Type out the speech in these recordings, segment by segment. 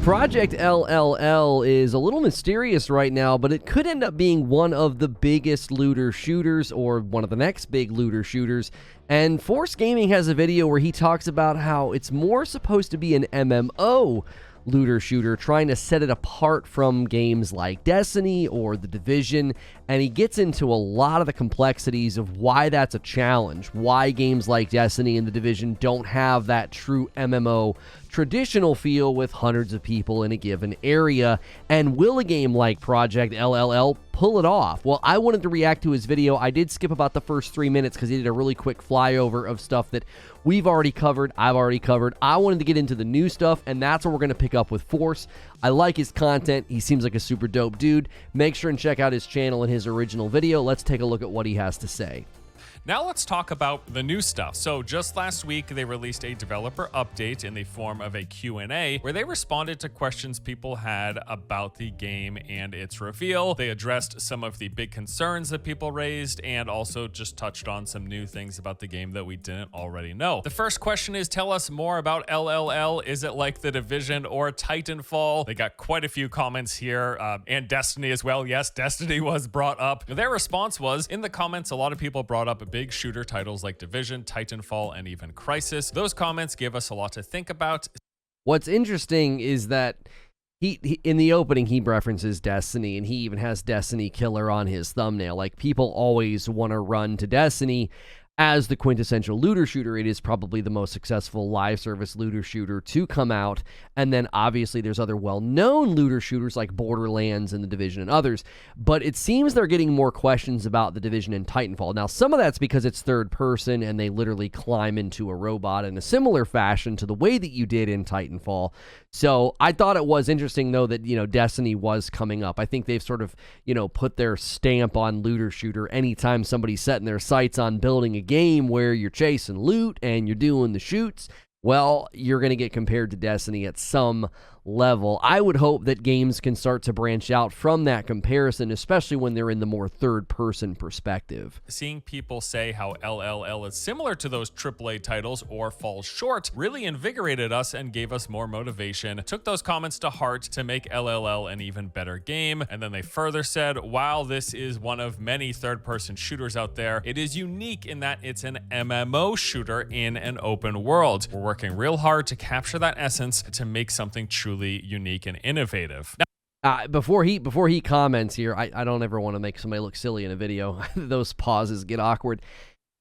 Project LLL is a little mysterious right now, but it could end up being one of the biggest looter shooters or one of the next big looter shooters. And Reforge Gaming has a video where he talks about how it's more supposed to be an MMO looter shooter, trying to set it apart from games like Destiny or The Division, and he gets into a lot of the complexities of why that's a challenge, why games like Destiny and The Division don't have that true MMO traditional feel with hundreds of people in a given area, and will a game like Project LLL pull it off? Well, I wanted to react to his video. I did skip about the first 3 minutes because he did a really quick flyover of stuff that we've already covered, I've already covered. I wanted to get into the new stuff, and that's what we're going to pick up with Force. I like his content. He seems like a super dope dude. Make sure and check out his channel and his original video. Let's take a look at what he has to say. Now let's talk about the new stuff. So just last week, they released a developer update in the form of a Q&A where they responded to questions people had about the game and its reveal. They addressed some of the big concerns that people raised and also just touched on some new things about the game that we didn't already know. The first question is, tell us more about LLL. Is it like The Division or Titanfall? They got quite a few comments here, and Destiny as well. Yes, Destiny was brought up. Their response was, in the comments, a lot of people brought up big shooter titles like Division, Titanfall, and even Crisis. Those comments give us a lot to think about. What's interesting is that he in the opening, he references Destiny, and he even has Destiny Killer on his thumbnail. Like, people always want to run to Destiny as the quintessential looter shooter. It is probably the most successful live service looter shooter to come out. And then obviously there's other well-known looter shooters like Borderlands and The Division and others. But it seems they're getting more questions about The Division and Titanfall. Now, some of that's because it's third person and they literally climb into a robot in a similar fashion to the way that you did in Titanfall. So I thought it was interesting, though, that, Destiny was coming up. I think they've sort of, put their stamp on looter shooter anytime somebody's setting their sights on building a game where you're chasing loot and you're doing the shoots. Well, you're going to get compared to Destiny at some level. I would hope that games can start to branch out from that comparison, especially when they're in the more third-person perspective. Seeing people say how LLL is similar to those AAA titles or falls short really invigorated us and gave us more motivation. Took those comments to heart to make LLL an even better game. And then they further said, while this is one of many third-person shooters out there, it is unique in that it's an MMO shooter in an open world. We're working real hard to capture that essence to make something truly unique and innovative. Now, before he comments here, I don't ever want to make somebody look silly in a video. Those pauses get awkward.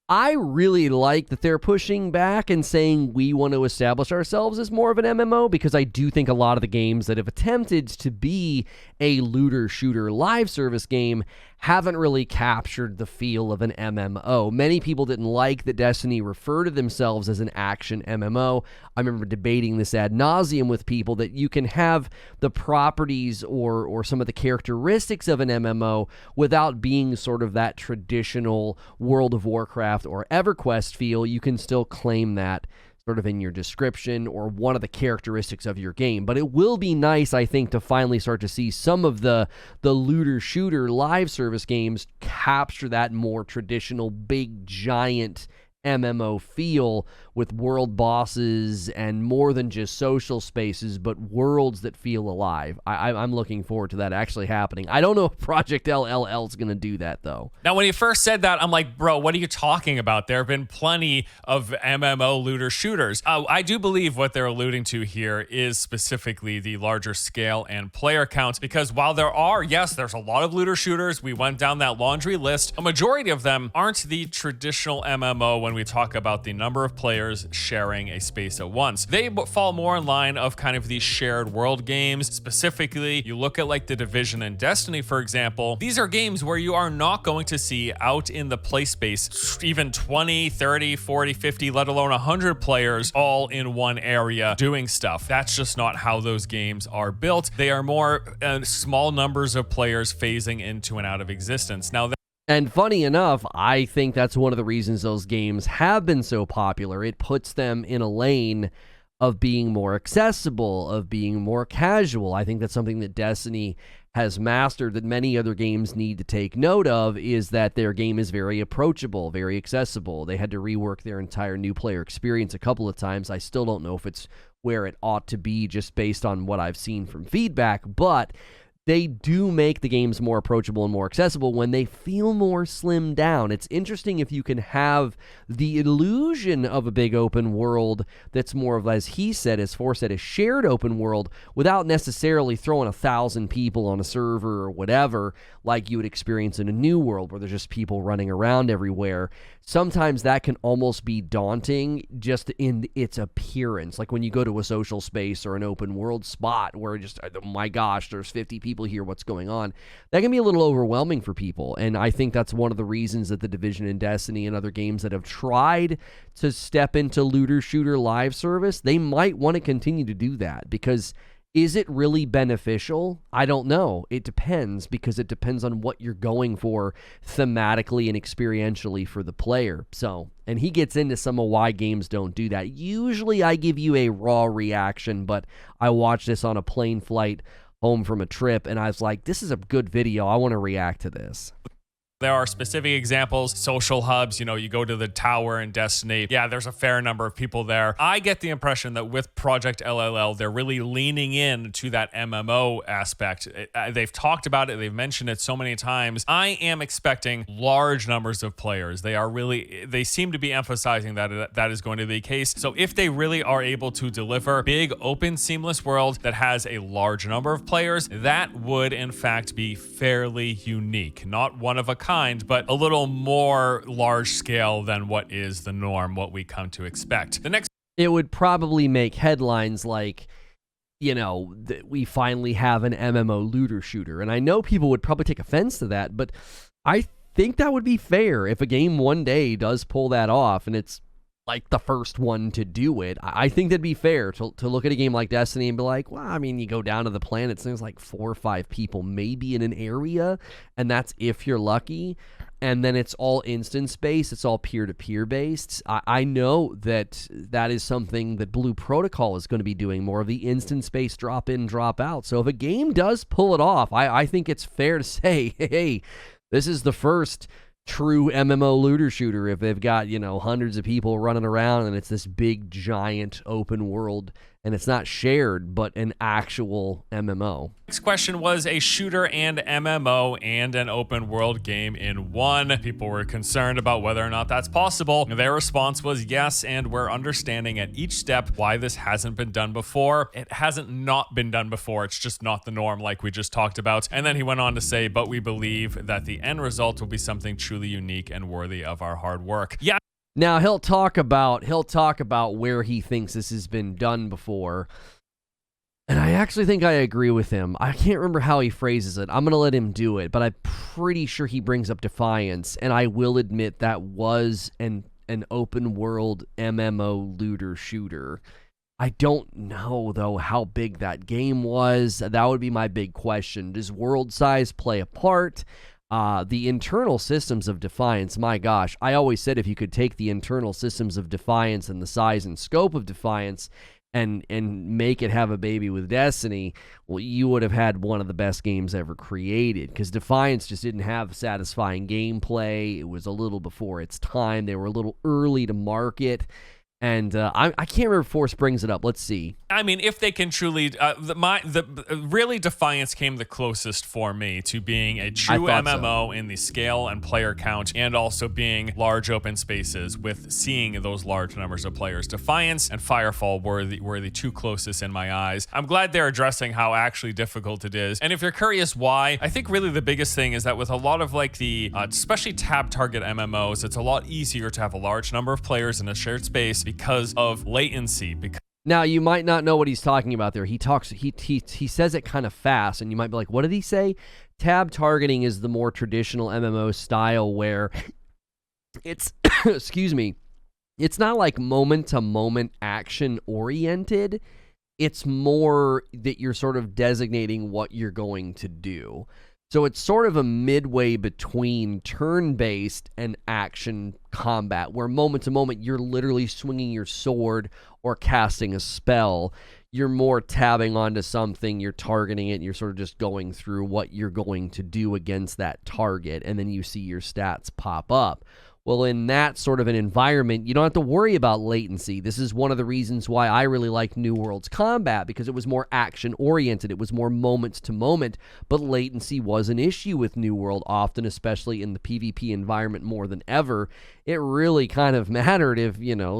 I really like that they're pushing back and saying we want to establish ourselves as more of an MMO, because I do think a lot of the games that have attempted to be a looter shooter live service game haven't really captured the feel of an MMO. Many people didn't like that Destiny referred to themselves as an action MMO. I remember debating this ad nauseum with people, that you can have the properties or some of the characteristics of an MMO without being sort of that traditional World of Warcraft or EverQuest feel. You can still claim that sort of in your description or one of the characteristics of your game. But it will be nice, I think, to finally start to see some of the looter shooter live service games capture that more traditional big giant MMO feel with world bosses and more than just social spaces, but worlds that feel alive. I'm looking forward to that actually happening. I don't know if Project LLL is going to do that, though. Now, when you first said that, I'm like, bro, what are you talking about? There have been plenty of MMO looter shooters. I do believe what they're alluding to here is specifically the larger scale and player count, because while there are, yes, there's a lot of looter shooters. We went down that laundry list. A majority of them aren't the traditional MMO when we talk about the number of players sharing a space at once. They fall more in line of kind of these shared world games. Specifically, you look at like The Division and Destiny, for example. These are games where you are not going to see out in the play space even 20, 30, 40, 50, let alone 100 players all in one area doing stuff. That's just not how those games are built. They are more small numbers of players phasing into and out of existence. Now, and funny enough, I think that's one of the reasons those games have been so popular. It puts them in a lane of being more accessible, of being more casual. I think that's something that Destiny has mastered that many other games need to take note of, is that their game is very approachable, very accessible. They had to rework their entire new player experience a couple of times. I still don't know if it's where it ought to be just based on what I've seen from feedback, but they do make the games more approachable and more accessible when they feel more slimmed down. It's interesting if you can have the illusion of a big open world that's more of, as he said, as Force said, a shared open world without necessarily throwing 1,000 people on a server or whatever like you would experience in a new world where there's just people running around everywhere. Sometimes that can almost be daunting just in its appearance. Like when you go to a social space or an open world spot where just, oh my gosh, there's 50 people here, what's going on? That can be a little overwhelming for people. And I think that's one of the reasons that The Division and Destiny and other games that have tried to step into looter shooter live service, they might want to continue to do that, because is it really beneficial? I don't know. It depends, because it depends on what you're going for thematically and experientially for the player. So, and he gets into some of why games don't do that. Usually I give you a raw reaction, but I watched this on a plane flight home from a trip, and I was like, this is a good video. I want to react to this. There are specific examples, social hubs, you know, you go to the tower in Destiny. Yeah, there's a fair number of people there. I get the impression that with Project LLL, they're really leaning in to that MMO aspect. They've talked about it. They've mentioned it so many times. I am expecting large numbers of players. They seem to be emphasizing that that is going to be the case. So if they really are able to deliver big, open, seamless world that has a large number of players, that would in fact be fairly unique. Not one of a kind, but a little more large scale than what is the norm, what we come to expect. It would probably make headlines like, you know, that we finally have an MMO looter shooter. And I know people would probably take offense to that, but I think that would be fair if a game one day does pull that off and it's like the first one to do it. I think that'd be fair to look at a game like Destiny and be like, well, I mean, you go down to the planets, there's like 4 or 5 people maybe in an area, and that's if you're lucky. And then it's all instance-based, it's all peer-to-peer based. I know that is something that Blue Protocol is going to be doing, more of the instance-based drop-in, drop-out. So if a game does pull it off, I think it's fair to say, hey, this is the first true MMO looter shooter if they've got, you know, hundreds of people running around and it's this big giant open world and it's not shared but an actual MMO. Next question was a shooter and MMO and an open world game in one. People were concerned about whether or not that's possible. Their response was yes, and we're understanding at each step why this hasn't been done before. It hasn't not been done before. It's just not the norm like we just talked about. And then he went on to say, but we believe that the end result will be something truly unique and worthy of our hard work. Yeah. Now he'll talk about where he thinks this has been done before. And I actually think I agree with him. I can't remember how he phrases it. I'm going to let him do it, but I'm pretty sure he brings up Defiance, and I will admit that was an open world MMO looter shooter. I don't know, though, how big that game was. That would be my big question. Does world size play a part? The internal systems of Defiance, my gosh, I always said if you could take the internal systems of Defiance and the size and scope of Defiance and make it have a baby with Destiny, well, you would have had one of the best games ever created, because Defiance just didn't have satisfying gameplay. It was a little before its time. They were a little early to market. And I can't remember if Force brings it up. Let's see. I mean, if they can truly, really Defiance came the closest for me to being a true MMO in the scale and player count, and also being large open spaces with seeing those large numbers of players. Defiance and Firefall were the two closest in my eyes. I'm glad they're addressing how actually difficult it is. And if you're curious why, I think really the biggest thing is that with a lot of like the, especially tab target MMOs, it's a lot easier to have a large number of players in a shared space because of latency. Now, you might not know what he's talking about there. He says it kind of fast, and you might be like, what did he say? Tab targeting is the more traditional MMO style where it's, excuse me, it's not like moment-to-moment action-oriented. It's more that you're sort of designating what you're going to do. So it's sort of a midway between turn-based and action combat, where moment to moment you're literally swinging your sword or casting a spell. You're more tabbing onto something, you're targeting it, and you're sort of just going through what you're going to do against that target, and then you see your stats pop up. Well, in that sort of an environment, you don't have to worry about latency. This is one of the reasons why I really like New World's combat, because it was more action-oriented. It was more moments to moment, but latency was an issue with New World often, especially in the PvP environment more than ever. It really kind of mattered if,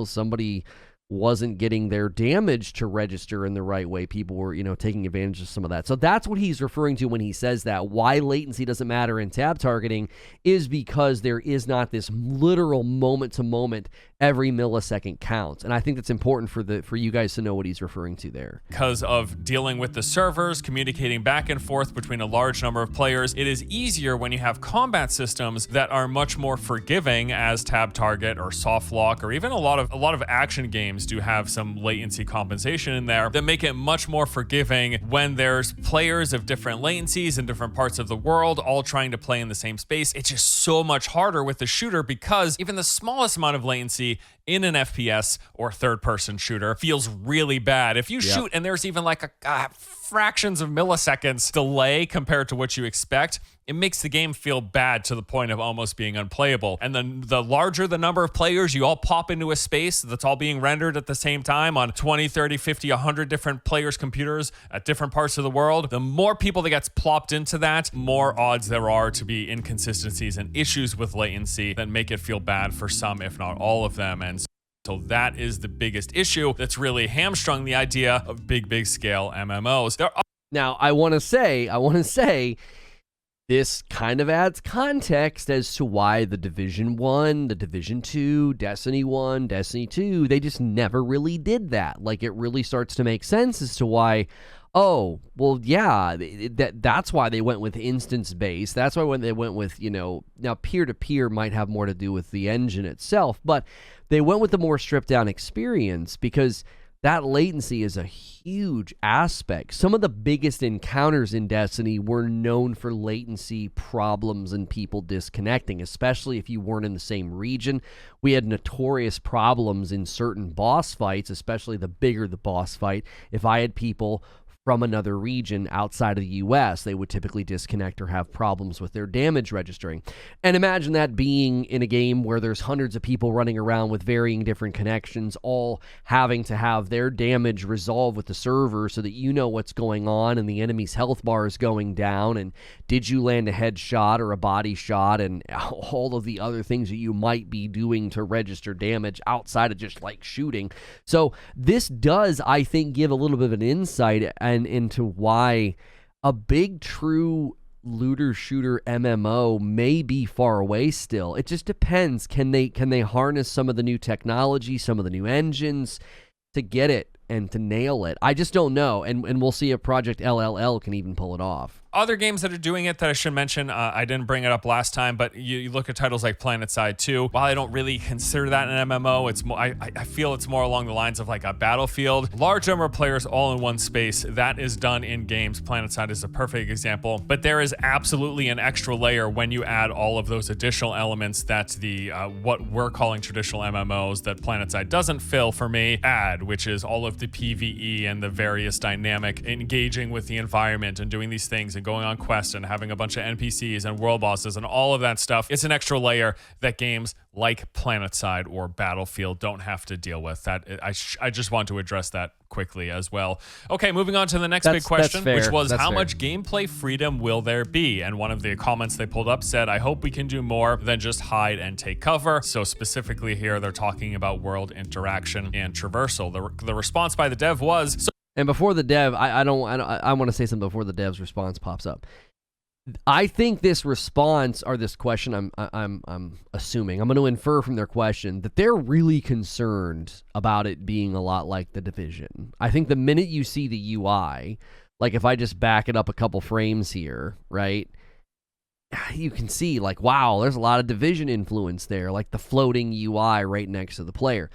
somebody wasn't getting their damage to register in the right way. People were, taking advantage of some of that. So that's what he's referring to when he says that. Why latency doesn't matter in tab targeting is because there is not this literal moment to moment, every millisecond counts. And I think that's important for you guys to know what he's referring to there. Because of dealing with the servers, communicating back and forth between a large number of players, it is easier when you have combat systems that are much more forgiving, as tab target or soft lock, or even a lot of action games do have some latency compensation in there that make it much more forgiving when there's players of different latencies in different parts of the world all trying to play in the same space. It's just so much harder with the shooter, because even the smallest amount of latency in an FPS or third-person shooter feels really bad. If you shoot and there's even like a fractions of milliseconds delay compared to what you expect, it makes the game feel bad to the point of almost being unplayable. And then the larger the number of players, you all pop into a space that's all being rendered at the same time on 20, 30, 50, 100 different players' computers at different parts of the world, the more people that gets plopped into that, more odds there are to be inconsistencies and issues with latency that make it feel bad for some, if not all of them. And so that is the biggest issue that's really hamstrung the idea of big scale MMOs. Now, I want to say, this kind of adds context as to why the Division 1, the Division 2, Destiny 1, Destiny 2, they just never really did that. Like, it really starts to make sense as to why, oh, well, yeah, that's why they went with instance-based. That's why when they went with, now peer-to-peer might have more to do with the engine itself, but they went with the more stripped-down experience because that latency is a huge aspect. Some of the biggest encounters in Destiny were known for latency problems and people disconnecting, especially if you weren't in the same region. We had notorious problems in certain boss fights, especially the bigger the boss fight. If I had people from another region outside of the US, they would typically disconnect or have problems with their damage registering. And imagine that being in a game where there's hundreds of people running around with varying different connections, all having to have their damage resolved with the server so that you know what's going on and the enemy's health bar is going down, and did you land a headshot or a body shot, and all of the other things that you might be doing to register damage outside of just like shooting. So this does, I think, give a little bit of an insight and into why a big true looter shooter MMO may be far away still. It just depends. Can they harness some of the new technology, some of the new engines to get it and to nail it? I just don't know. And we'll see if Project LLL can even pull it off. Other games that are doing it that I should mention, I didn't bring it up last time, but you look at titles like PlanetSide 2. While I don't really consider that an MMO, it's more, I feel it's more along the lines of like a Battlefield. Large number of players all in one space. That is done in games. PlanetSide is a perfect example. But there is absolutely an extra layer when you add all of those additional elements that the what we're calling traditional MMOs that PlanetSide doesn't fill for me add, which is all of the PvE and the various dynamic engaging with the environment and doing these things and going on quests and having a bunch of NPCs and world bosses and all of that stuff. It's an extra layer that games like PlanetSide or Battlefield don't have to deal with. That I just want to address that quickly as well. Okay, moving on to the next big question, which was how much gameplay freedom will there be? And one of the comments they pulled up said, I hope we can do more than just hide and take cover. So specifically here, they're talking about world interaction and traversal. The response by the dev was... And before the dev, I want to say something before the dev's response pops up. I think this response or this question, I'm assuming, I'm going to infer from their question that they're really concerned about it being a lot like the Division. I think the minute you see the UI, like if I just back it up a couple frames here, right? You can see like, wow, there's a lot of Division influence there, like the floating UI right next to the player.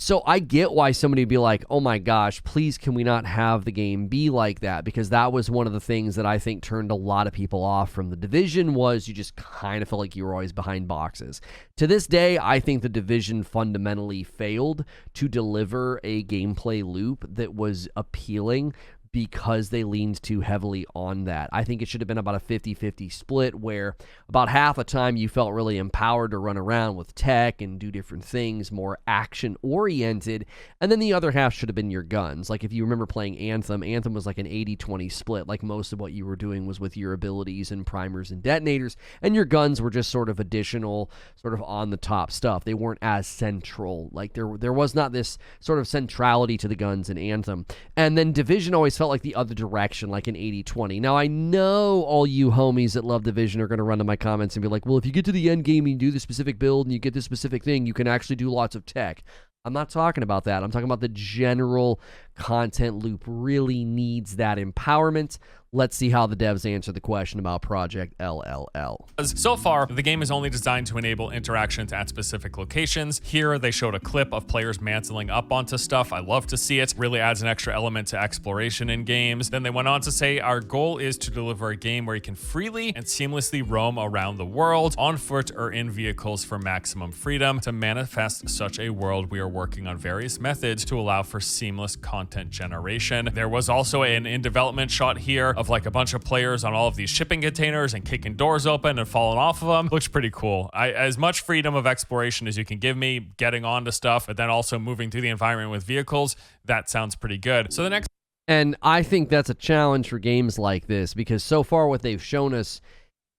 So I get why somebody would be like, oh my gosh, please can we not have the game be like that? Because that was one of the things that I think turned a lot of people off from the Division was you just kind of felt like you were always behind boxes. To this day, I think the Division fundamentally failed to deliver a gameplay loop that was appealing because they leaned too heavily on that. I think it should have been about a 50-50 split where about half the time you felt really empowered to run around with tech and do different things, more action-oriented, and then the other half should have been your guns. Like if you remember playing Anthem was like an 80-20 split. Like most of what you were doing was with your abilities and primers and detonators, and your guns were just sort of additional, sort of on-the-top stuff. They weren't as central. Like there was not this sort of centrality to the guns in Anthem. And then Division always felt like the other direction, like an 80-20. Now, I know all you homies that love Division are going to run to my comments and be like, well, if you get to the end game and you do the specific build and you get this specific thing, you can actually do lots of tech. I'm not talking about that. I'm talking about the general content loop really needs that empowerment. Let's see how the devs answer the question about Project LLL. So far, the game is only designed to enable interactions at specific locations. Here, they showed a clip of players mantling up onto stuff. I love to see it. Really adds an extra element to exploration in games. Then they went on to say, our goal is to deliver a game where you can freely and seamlessly roam around the world, on foot or in vehicles for maximum freedom. To manifest such a world, we are working on various methods to allow for seamless content generation. There was also an in-development shot here of like a bunch of players on all of these shipping containers and kicking doors open and falling off of them. Looks pretty cool. As much freedom of exploration as you can give me, getting onto stuff, but then also moving through the environment with vehicles, that sounds pretty good. So the next... And I think that's a challenge for games like this, because so far what they've shown us,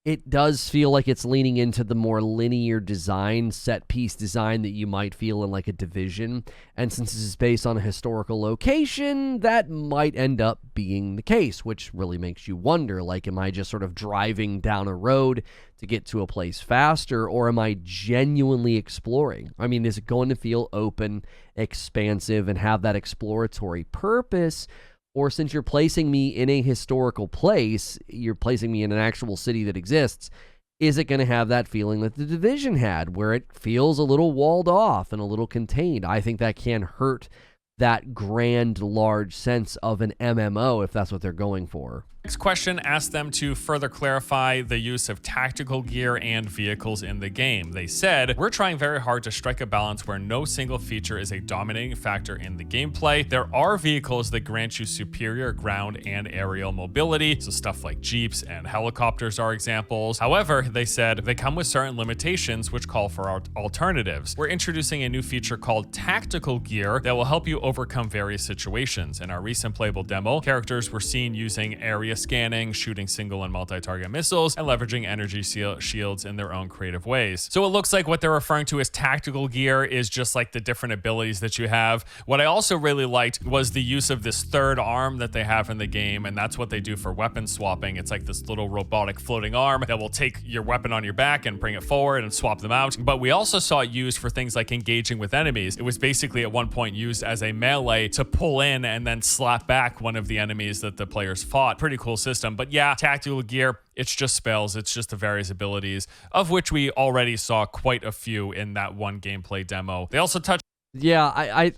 it does feel like it's leaning into the more linear design, set-piece design that you might feel in like a Division. And since this is based on a historical location, that might end up being the case, which really makes you wonder, like, am I just sort of driving down a road to get to a place faster, or am I genuinely exploring? I mean, is it going to feel open, expansive, and have that exploratory purpose? Or since you're placing me in a historical place, you're placing me in an actual city that exists, is it going to have that feeling that the Division had, where it feels a little walled off and a little contained? I think that can hurt that grand, large sense of an MMO if that's what they're going for. Next question asked them to further clarify the use of tactical gear and vehicles in the game. They said, we're trying very hard to strike a balance where no single feature is a dominating factor in the gameplay. There are vehicles that grant you superior ground and aerial mobility, so stuff like jeeps and helicopters are examples. However, they said, they come with certain limitations which call for alternatives. We're introducing a new feature called tactical gear that will help you overcome various situations. In our recent playable demo, characters were seen using area scanning, shooting single and multi-target missiles, and leveraging energy shields in their own creative ways. So it looks like what they're referring to as tactical gear is just like the different abilities that you have. What I also really liked was the use of this third arm that they have in the game, and that's what they do for weapon swapping. It's like this little robotic floating arm that will take your weapon on your back and bring it forward and swap them out. But we also saw it used for things like engaging with enemies. It was basically at one point used as a melee to pull in and then slap back one of the enemies that the players fought. Pretty cool system. But yeah, tactical gear, it's just spells. It's just the various abilities, of which we already saw quite a few in that one gameplay demo. They also touched... Yeah, I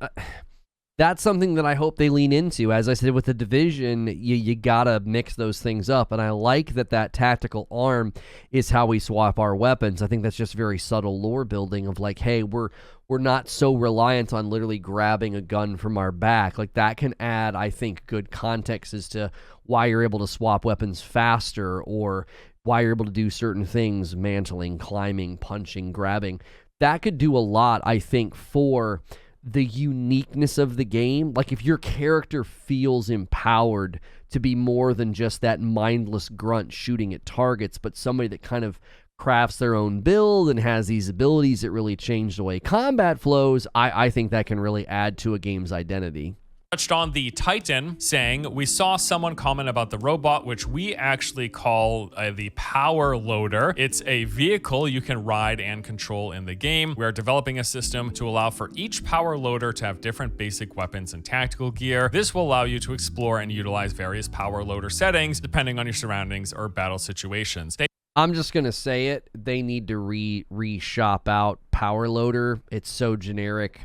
that's something that I hope they lean into. As I said, with the Division, you gotta mix those things up, and I like that tactical arm is how we swap our weapons. I think that's just very subtle lore building of like, hey, we're not so reliant on literally grabbing a gun from our back. Like, that can add, I think, good context as to why you're able to swap weapons faster, or why you're able to do certain things, mantling, climbing, punching, grabbing. That could do a lot, I think, for the uniqueness of the game. Like, if your character feels empowered to be more than just that mindless grunt shooting at targets, but somebody that kind of crafts their own build and has these abilities that really change the way combat flows, I think that can really add to a game's identity. Touched on the Titan, saying, we saw someone comment about the robot, which we actually call the power loader. It's a vehicle you can ride and control in the game. We are developing a system to allow for each power loader to have different basic weapons and tactical gear. This will allow you to explore and utilize various power loader settings depending on your surroundings or battle situations. I'm just going to say it. They need to re-shop out power loader. It's so generic.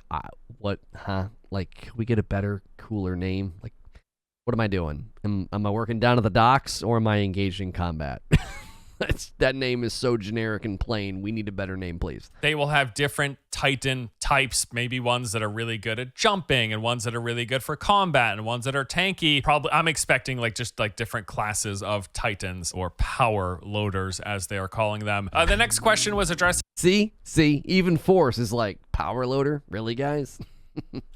Like, we get a better, cooler name. Like, what am I doing? Am I working down at the docks, or am I engaged in combat? That name is so generic and plain. We need a better name, please. They will have different Titan types, maybe ones that are really good at jumping and ones that are really good for combat and ones that are tanky. Probably I'm expecting like just like different classes of Titans or power loaders as they are calling them. The next question was addressing See, even Force is like, power loader? Really, guys?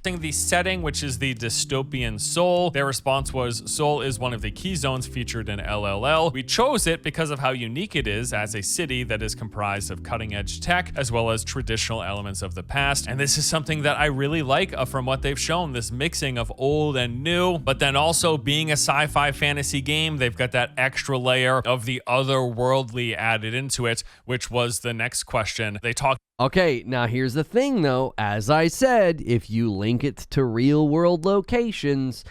the setting, which is the dystopian Seoul. Their response was, Seoul is one of the key zones featured in LLL. We chose it because of how unique it is as a city that is comprised of cutting-edge tech as well as traditional elements of the past. And this is something that I really like from what they've shown, this mixing of old and new, but then also being a sci-fi fantasy game, they've got that extra layer of the otherworldly added into it, which was the next question. They talked. Okay, now here's the thing though. As I said, if you link it to real world locations,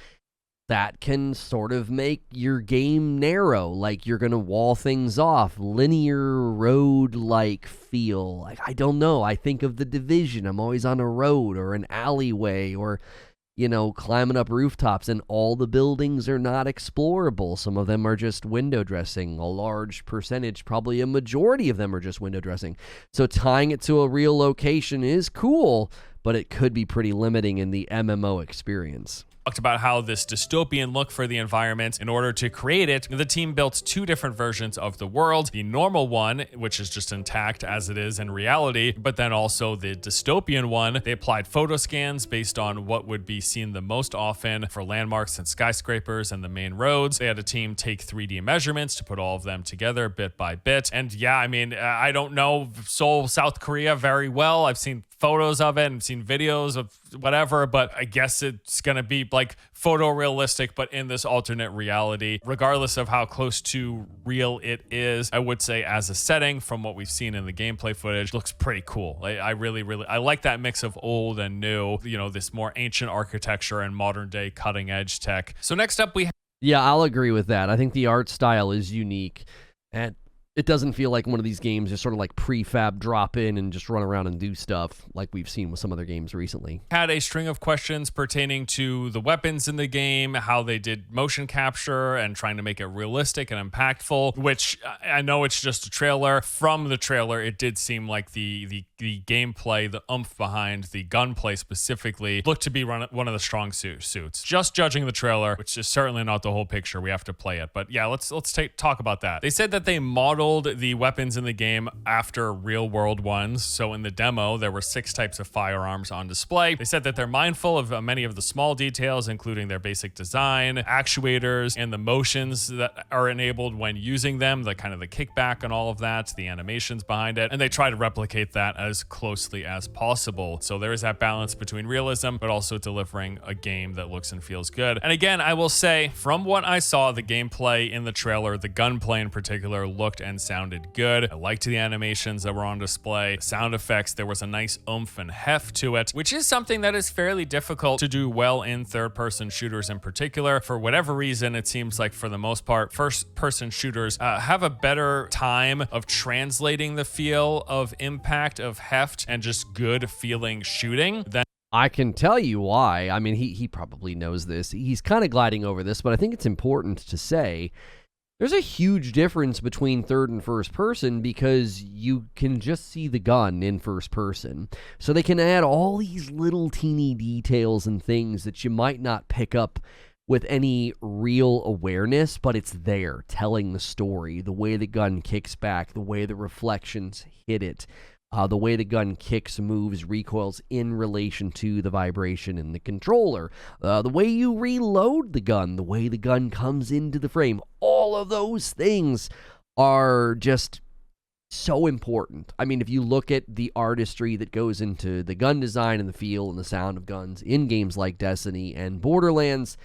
that can sort of make your game narrow. Like you're going to wall things off, linear road-like feel. Like, I don't know. I think of The Division. I'm always on a road or an alleyway or, you know, climbing up rooftops, and all the buildings are not explorable. Some of them are just window dressing. A large percentage, probably a majority of them, are just window dressing. So tying it to a real location is cool, but it could be pretty limiting in the MMO experience. Talked about how this dystopian look for the environment, in order to create it, the team built two different versions of the world. The normal one, which is just intact as it is in reality, but then also the dystopian one. They applied photo scans based on what would be seen the most often for landmarks and skyscrapers and the main roads. They had a team take 3D measurements to put all of them together bit by bit. And yeah, I mean, I don't know Seoul, South Korea very well. I've seen photos of it and seen videos of whatever, but I guess it's going to be like photorealistic, but in this alternate reality. Regardless of how close to real it is, I would say as a setting, from what we've seen in the gameplay footage, looks pretty cool. I really I like that mix of old and new, you know, this more ancient architecture and modern day cutting edge tech. So next up we Yeah, I'll agree with that. I think the art style is unique, and it doesn't feel like one of these games just sort of like prefab drop in and just run around and do stuff like we've seen with some other games recently. Had a string of questions pertaining to the weapons in the game, how they did motion capture and trying to make it realistic and impactful, which I know it's just a trailer. From the trailer, it did seem like the gameplay, the oomph behind the gunplay specifically, looked to be one of the strong suits. Just judging the trailer, which is certainly not the whole picture. We have to play it. But yeah, let's talk about that. They said that they modeled the weapons in the game after real world ones. So in the demo, there were 6 types of firearms on display. They said that they're mindful of many of the small details, including their basic design, actuators, and the motions that are enabled when using them, the kind of the kickback and all of that, the animations behind it. And they try to replicate that as closely as possible. So there is that balance between realism, but also delivering a game that looks and feels good. And again, I will say, from what I saw, the gameplay in the trailer, the gunplay in particular, looked and sounded good. I liked the animations that were on display, sound effects. There was a nice oomph and heft to it, which is something that is fairly difficult to do well in third-person shooters in particular. For whatever reason, it seems like for the most part, first-person shooters have a better time of translating the feel of impact, of heft, and just good feeling shooting than I can tell you why. I mean, he probably knows this. He's kind of gliding over this, but I think it's important to say there's a huge difference between third and first person, because you can just see the gun in first person. So they can add all these little teeny details and things that you might not pick up with any real awareness, but it's there telling the story, the way the gun kicks back, the way the reflections hit it, the way the gun kicks, moves, recoils in relation to the vibration in the controller, the way you reload the gun, the way the gun comes into the frame. All of those things are just so important. I mean, if you look at the artistry that goes into the gun design and the feel and the sound of guns in games like Destiny and Borderlands,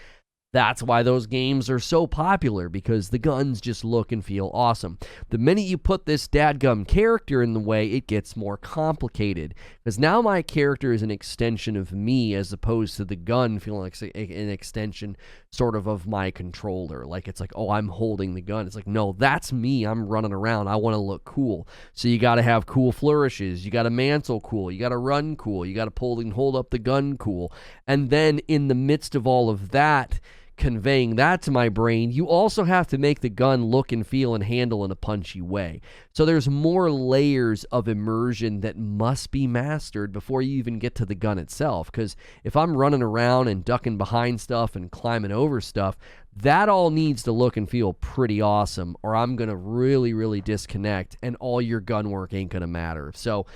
that's why those games are so popular, because the guns just look and feel awesome. The minute you put this dadgum character in the way, it gets more complicated, because now my character is an extension of me, as opposed to the gun feeling like an extension sort of my controller. Like, it's like, oh, I'm holding the gun. It's like, no, that's me. I'm running around. I want to look cool. So you got to have cool flourishes. You got to mantle cool. You got to run cool. You got to pull and hold up the gun cool. And then in the midst of all of that, conveying that to my brain, you also have to make the gun look and feel and handle in a punchy way. So there's more layers of immersion that must be mastered before you even get to the gun itself. Because if I'm running around and ducking behind stuff and climbing over stuff, that all needs to look and feel pretty awesome, or I'm going to really, really disconnect, and all your gun work ain't going to matter. So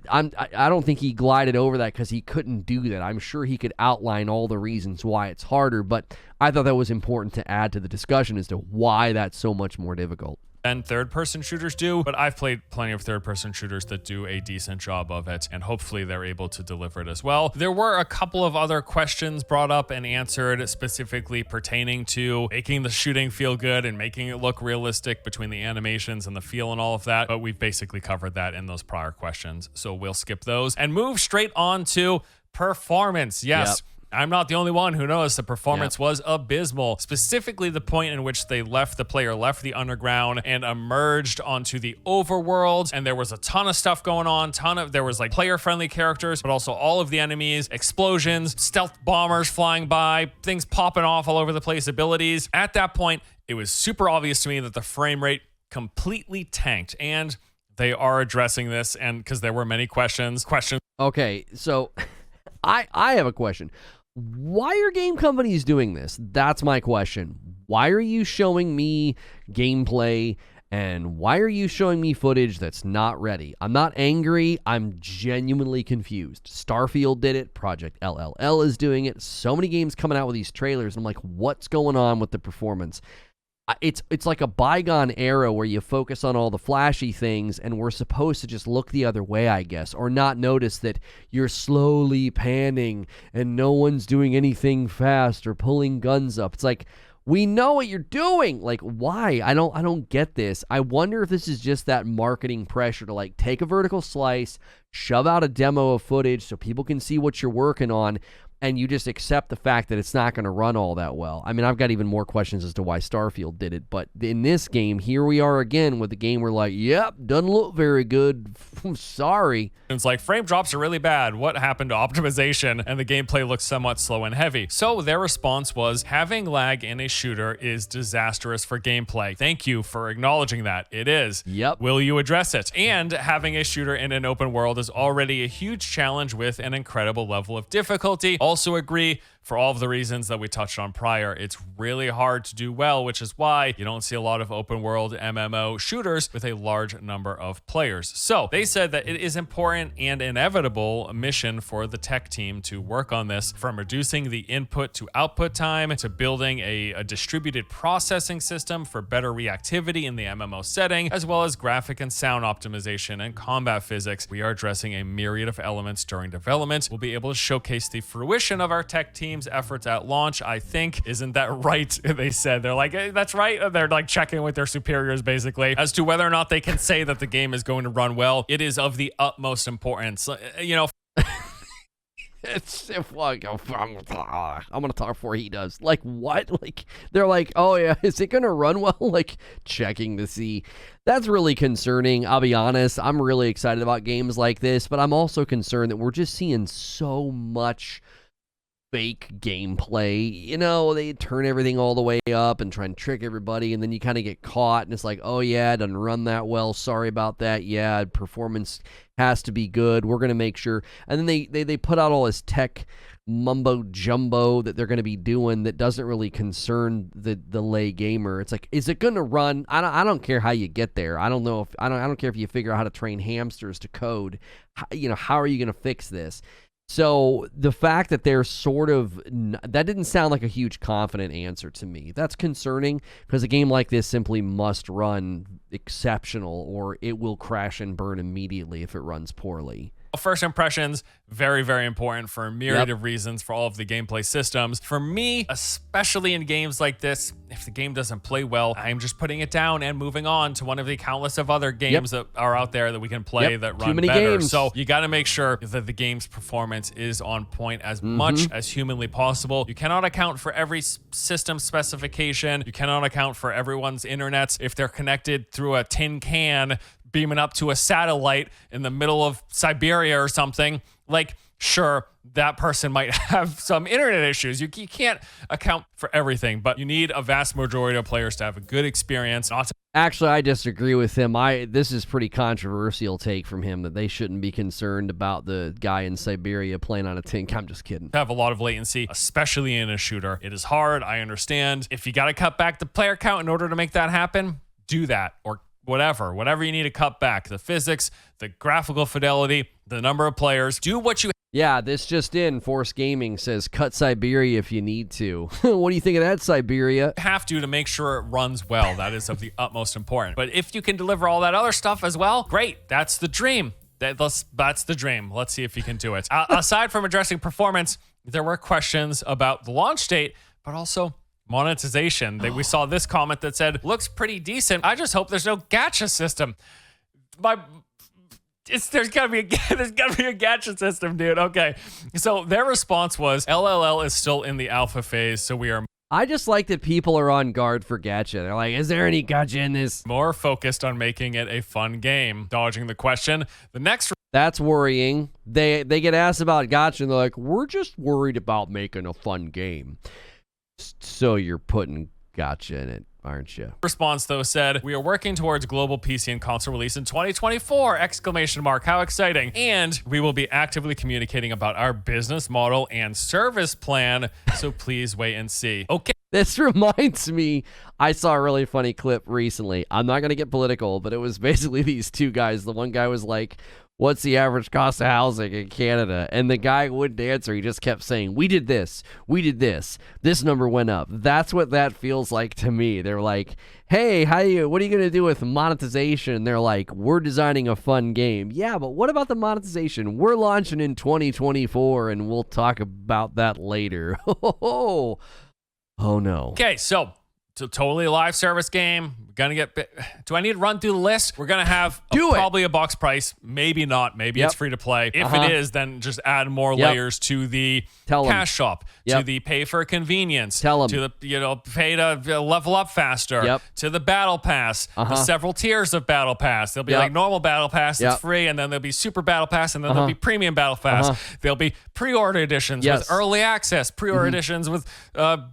I don't think he glided over that because he couldn't do that. I'm sure he could outline all the reasons why it's harder, but I thought that was important to add to the discussion as to why that's so much more difficult than third-person shooters do, but I've played plenty of third-person shooters that do a decent job of it, and hopefully they're able to deliver it as well. There were a couple of other questions brought up and answered specifically pertaining to making the shooting feel good and making it look realistic between the animations and the feel and all of that, but we've basically covered that in those prior questions, so we'll skip those and move straight on to performance. Yes. Yep. I'm not the only one who noticed the performance was abysmal, specifically the point in which the player left the underground and emerged onto the overworld, and there was a ton of stuff going on, there was like player-friendly characters, but also all of the enemies, explosions, stealth bombers flying by, things popping off all over the place, abilities. At that point, it was super obvious to me that the frame rate completely tanked, and they are addressing this, and because there were many questions. Okay, so I have a question. Why are game companies doing this? That's my question. Why are you showing me gameplay, and why are you showing me footage that's not ready? I'm not angry. I'm genuinely confused. Starfield did it. Project LLL is doing it. So many games coming out with these trailers. I'm like, what's going on with the performance? It's like a bygone era where you focus on all the flashy things, and we're supposed to just look the other way, I guess, or not notice that you're slowly panning and no one's doing anything fast or pulling guns up. It's like, we know what you're doing. Like, why? I don't get this. I wonder if this is just that marketing pressure to like take a vertical slice, shove out a demo of footage so people can see what you're working on, and you just accept the fact that it's not going to run all that well. I mean, I've got even more questions as to why Starfield did it, but in this game, here we are again with the game we're like, yep, doesn't look very good. Sorry. It's like, frame drops are really bad. What happened to optimization? And the gameplay looks somewhat slow and heavy. So their response was, having lag in a shooter is disastrous for gameplay. Thank you for acknowledging that. It is. Yep. Will you address it? And having a shooter in an open world is already a huge challenge with an incredible level of difficulty. Also agree, for all of the reasons that we touched on prior, it's really hard to do well, which is why you don't see a lot of open world MMO shooters with a large number of players. So they said that it is important and inevitable mission for the tech team to work on this, from reducing the input to output time to building a distributed processing system for better reactivity in the MMO setting, as well as graphic and sound optimization and combat physics. We are addressing a myriad of elements during development. We'll be able to showcase the fruition of our tech team's efforts at launch, I think. Isn't that right? They said. They're like, hey, that's right. They're like checking with their superiors basically as to whether or not they can say that the game is going to run well. It is of the utmost importance. You know, it's like, I'm gonna talk before he does. Like, what? Like, they're like, oh yeah, is it gonna run well? Like, checking to see. That's really concerning. I'll be honest, I'm really excited about games like this, but I'm also concerned that we're just seeing so much fake gameplay. You know, they turn everything all the way up and try and trick everybody, and then you kind of get caught, and it's like, oh yeah, it doesn't run that well, sorry about that. Yeah, performance has to be good, we're gonna make sure. And then they put out all this tech mumbo jumbo that they're going to be doing that doesn't really concern the lay gamer. It's like, is it going to run? I don't care how you get there. I don't care if you figure out how to train hamsters to code. How are you going to fix this? So the fact that they're sort of, that didn't sound like a huge confident answer to me. That's concerning, because a game like this simply must run exceptional, or it will crash and burn immediately if it runs poorly. First impressions, very, very important for a myriad of reasons for all of the gameplay systems. For me, especially in games like this, if the game doesn't play well, I'm just putting it down and moving on to one of the countless of other games that are out there that we can play that run better. Games. So you got to make sure that the game's performance is on point as much as humanly possible. You cannot account for every system specification. You cannot account for everyone's internets if they're connected through a tin can beaming up to a satellite in the middle of Siberia or something. Like, Sure, that person might have some internet issues. You can't account for everything, but you need a vast majority of players to have a good experience. Actually, I disagree with him. This is pretty controversial take from him that they shouldn't be concerned about the guy in Siberia playing on a tank. I'm just kidding. Have a lot of latency, especially in a shooter. It is hard. I understand. If you got to cut back the player count in order to make that happen, do that, or whatever you need to cut back. The physics, the graphical fidelity, the number of players. Do what you. Yeah, this just in. Reforge Gaming says, cut Siberia if you need to. What do you think of that, Siberia? Have to make sure it runs well. That is of the utmost importance. But if you can deliver all that other stuff as well, great. That's the dream. That's the dream. Let's see if you can do it. Aside from addressing performance, there were questions about the launch date, but also monetization. We saw this comment that said, looks pretty decent. I just hope there's no gacha system. There's gotta be a gacha system, dude. Okay. So their response was, LLL is still in the alpha phase, so we are. I just like that people are on guard for gacha. They're like, is there any gacha in this? More focused on making it a fun game. Dodging the question. The next. That's worrying. They get asked about gacha and they're like, we're just worried about making a fun game. So you're putting gacha in it, aren't you? Response though said, we are working towards global PC and console release in 2024! Exclamation mark, how exciting. And we will be actively communicating about our business model and service plan, so please wait and see. Okay. This reminds me, I saw a really funny clip recently. I'm not going to get political, but it was basically these two guys. The one guy was like, what's the average cost of housing in Canada? And the guy wouldn't answer. He just kept saying, we did this. This number went up. That's what that feels like to me. They're like, hey, what are you going to do with monetization? They're like, we're designing a fun game. Yeah, but what about the monetization? We're launching in 2024, and we'll talk about that later. Oh, no. Okay, so totally live service game. Do I need to run through the list? We're gonna have probably a box price, maybe not. Maybe it's free to play. If it is, then just add more layers to the cash shop, to the pay for convenience, to the pay to level up faster, to the battle pass, the several tiers of battle pass. There'll be like normal battle pass, it's free, and then there'll be super battle pass, and then there'll be premium battle pass. There'll be pre-order editions with early access, pre-order editions with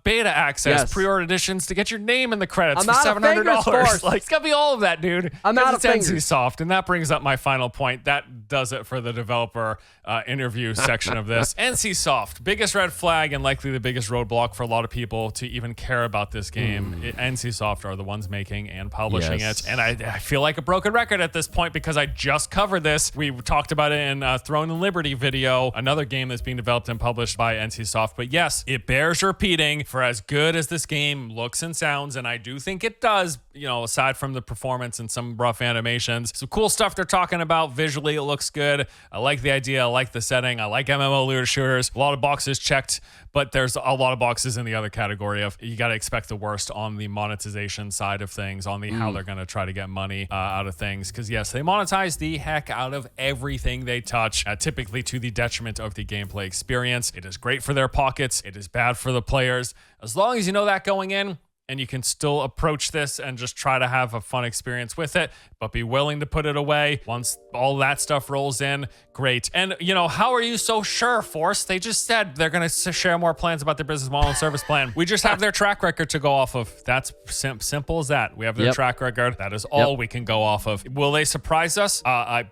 beta access, pre-order editions to get your name in the credits for $700. Like, it's gonna be all of that, dude. I'm out of fingers. NCSoft, and that brings up my final point. That does it for the developer interview section of this. NCSoft, biggest red flag and likely the biggest roadblock for a lot of people to even care about this game. NCSoft are the ones making and publishing it, and I feel like a broken record at this point because I just covered this. We talked about it in Throne and Liberty video, another game that's being developed and published by NCSoft. But yes, it bears repeating. For as good as this game looks and sounds, and I do think it does, aside from the performance and some rough animations, some cool stuff they're talking about. Visually, it looks good. I like the idea. I like the setting. I like MMO looter shooters. A lot of boxes checked, but there's a lot of boxes in the other category of you got to expect the worst on the monetization side of things, on the how they're going to try to get money out of things. Because yes, they monetize the heck out of everything they touch, typically to the detriment of the gameplay experience. It is great for their pockets. It is bad for the players. As long as you know that going in, and you can still approach this and just try to have a fun experience with it, but be willing to put it away once all that stuff rolls in. Great. And, how are you so sure, Force? They just said they're going to share more plans about their business model and service plan. We just have their track record to go off of. That's simple as that. We have their track record. That is all we can go off of. Will they surprise us?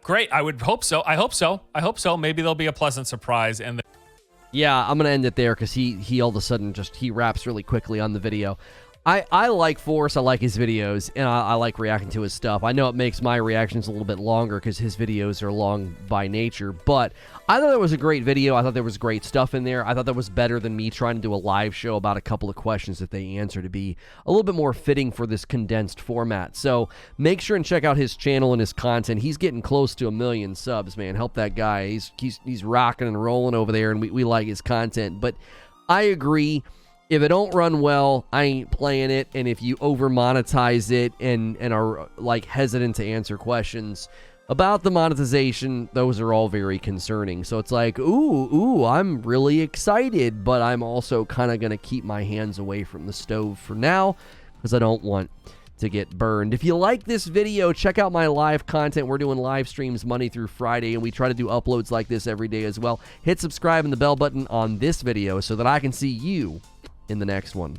Great. I would hope so. I hope so. Maybe there'll be a pleasant surprise. And yeah, I'm going to end it there because he all of a sudden he wraps really quickly on the video. I like Force. I like his videos, and I like reacting to his stuff. I know it makes my reactions a little bit longer because his videos are long by nature, but I thought it was a great video. I thought there was great stuff in there. I thought that was better than me trying to do a live show about a couple of questions that they answer to be a little bit more fitting for this condensed format. So make sure and check out his channel and his content. He's getting close to 1 million subs, man. Help that guy. He's rocking and rolling over there, and we like his content. But I agree. If it don't run well, I ain't playing it. And if you over monetize it and are like hesitant to answer questions about the monetization, those are all very concerning. So it's like, ooh, I'm really excited, but I'm also kind of going to keep my hands away from the stove for now because I don't want to get burned. If you like this video, check out my live content. We're doing live streams Monday through Friday, and we try to do uploads like this every day as well. Hit subscribe and the bell button on this video so that I can see you in the next one.